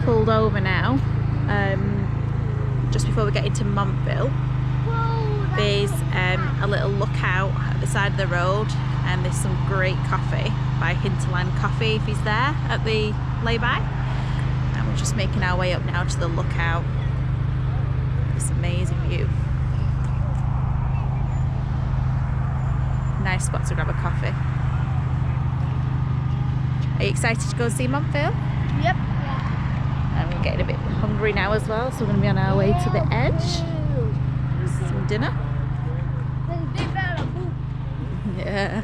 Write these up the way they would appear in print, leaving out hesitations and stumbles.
pulled over now, just before we get into Montville. There's a little lookout at the side of the road, and there's some great coffee by Hinterland Coffee if he's there at the lay-by. And we're just making our way up now to the lookout. This amazing view. Nice spot to grab a coffee. Are you excited to go see Montville? Yep. And we're getting a bit hungry now as well, so we're going to be on our way to the edge. Some dinner. Yeah.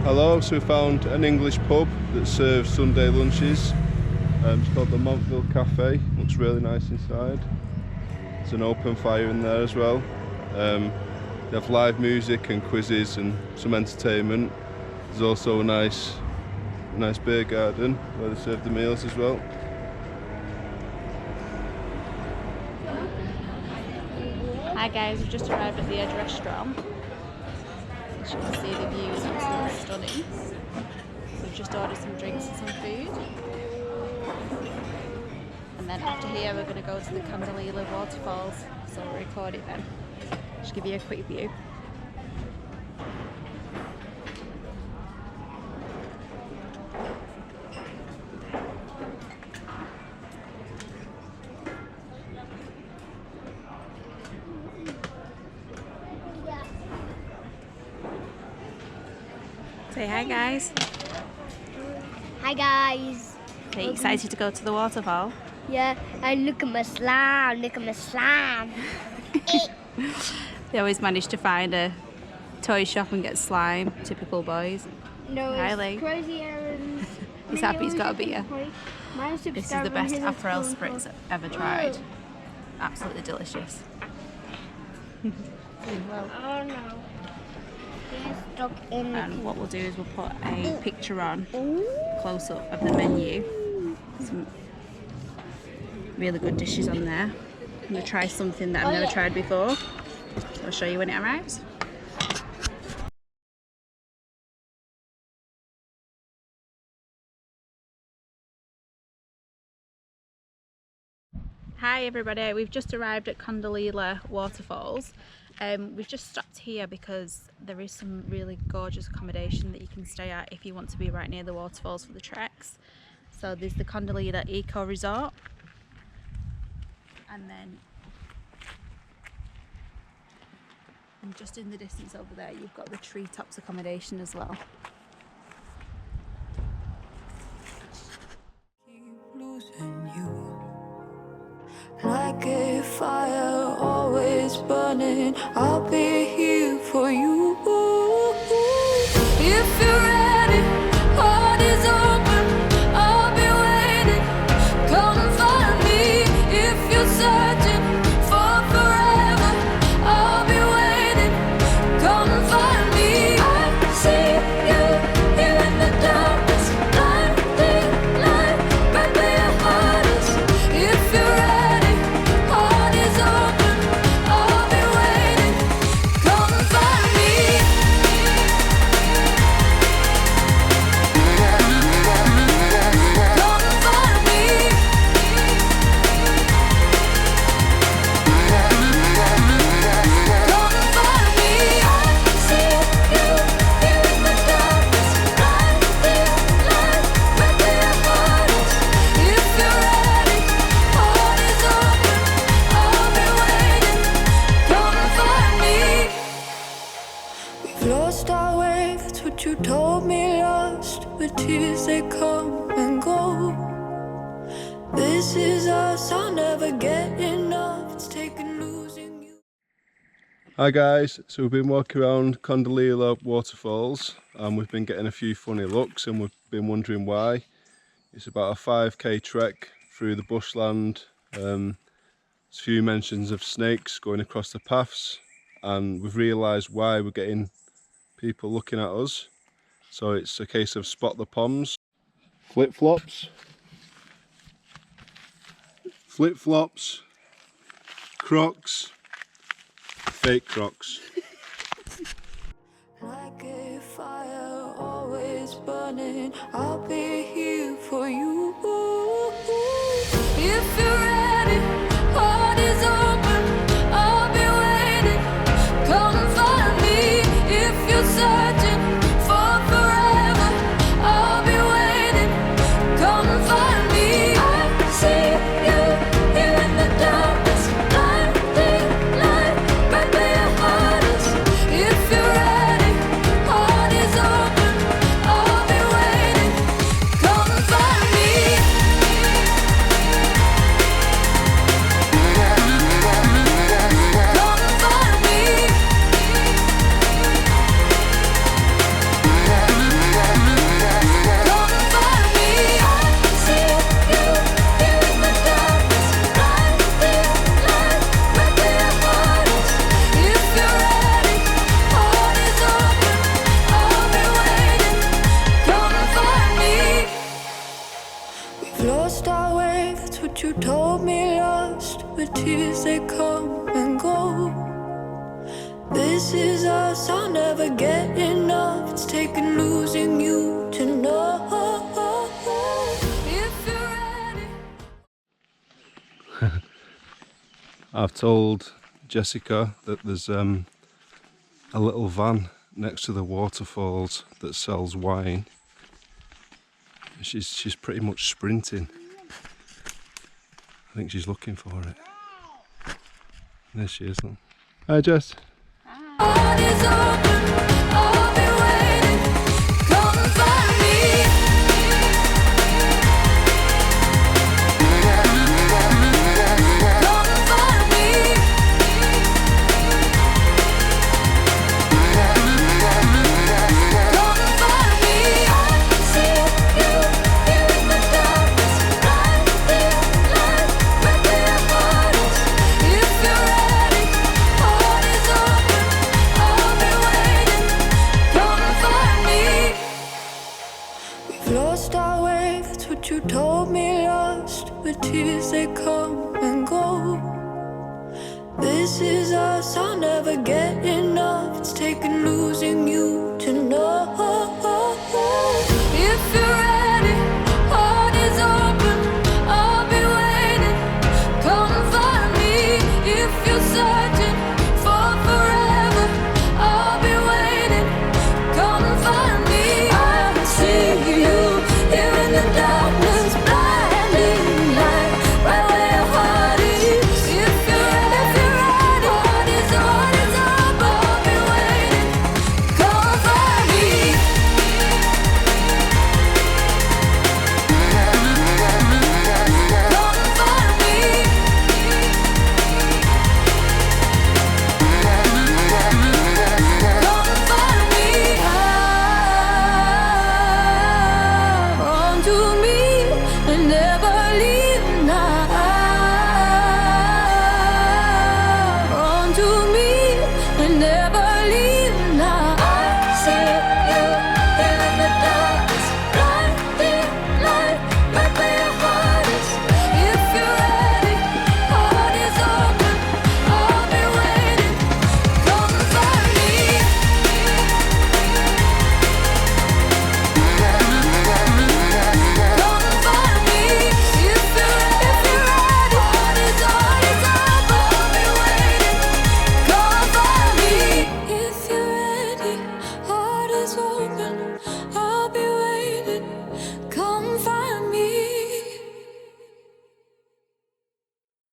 Hello, so we found an English pub that serves Sunday lunches. It's called the Montville Cafe. Looks really nice inside. There's an open fire in there as well. They have live music and quizzes and some entertainment. There's also a nice beer garden where they serve the meals as well. Hi guys, we've just arrived at the Edge restaurant. As you can see, the view is absolutely stunning. So we've just ordered some drinks and some food. And then after here we're going to go to the Kondalilla Waterfalls, so we'll record it then. Just give you a quick view. Say hi guys. Hi guys. Are you excited to go to the waterfall? Yeah, and look at my slime, look at my slime. They always manage to find a toy shop and get slime. Typical boys. No, it's Riley. crazy errands. He's happy he's got a beer. This is the best Aperol spritz I've ever tried. Absolutely delicious. Oh no. Stuck in And what we'll do is we'll put a picture on, close up of the menu. Some really good dishes on there. I'm going to try something that I've never tried before. So I'll show you when it arrives. Hi everybody, we've just arrived at Kondalilla Waterfalls. We've just stopped here because there is some really gorgeous accommodation that you can stay at if you want to be right near the waterfalls for the treks. So there's the Kondalilla Eco Resort, and then just in the distance over there you've got the Treetops accommodation as well. Like a fire always burning, I'll be here for you. If you're ready, heart is open, I'll be waiting. Come find me if you're searching for forever. I'll be waiting. Come find me. I see you here in the darkness, blinding light, right where your heart is. If you're ready, heart is open, I'll be waiting. Come find me. Come find me. Come find me. I see you here in the darkness, blinding light, right where your heart is. If you're ready, heart is open, I'll be waiting. Come find me. We've lost our way, that's what you told me. Lost, but tears they come and go. This is us, I'll never get enough. It's taken losing you. Hi guys, so we've been walking around Kondalilla Waterfalls and we've been getting a few funny looks and we've been wondering why. It's about a 5k trek through the bushland. There's a few mentions of snakes going across the paths, and we've realised why we're getting people looking at us. So it's a case of spot the poms. Flip-flops, Crocs, fake Crocs. Like a fire always burning, I'll be here for you. If you're ready, heart is open, I'll be waiting. Come find me if you're searching for forever. I'll be waiting. Come find me. I see you here in the darkness, blinding light, right where your heart is. If you're ready, heart is open, I'll be waiting. Come find me. Come find me. Come find me. I see you here in the darkness, blinding light, right where your heart is. If you're ready, heart is open, I'll be waiting. Come find me. We've lost our way, that's what you told me. Lost, but tears they come and go. This is us, I'll never get enough. It's taken losing you to know. If you're ready. I've told Jessica that there's a little van next to the waterfalls that sells wine. She's pretty much sprinting. I think she's looking for it. There she is. Look. Hi Jess. Heart is open, I'll be waiting. Come find me. Come find me. Come find me. I see you here in the darkness, blinding light, right where your heart is. If you're ready, heart is open, I'll be waiting. Come find me. We've lost our way, that's what you told me. Lost, but tears they come and go. This is us, I'll never get enough. It's taken losing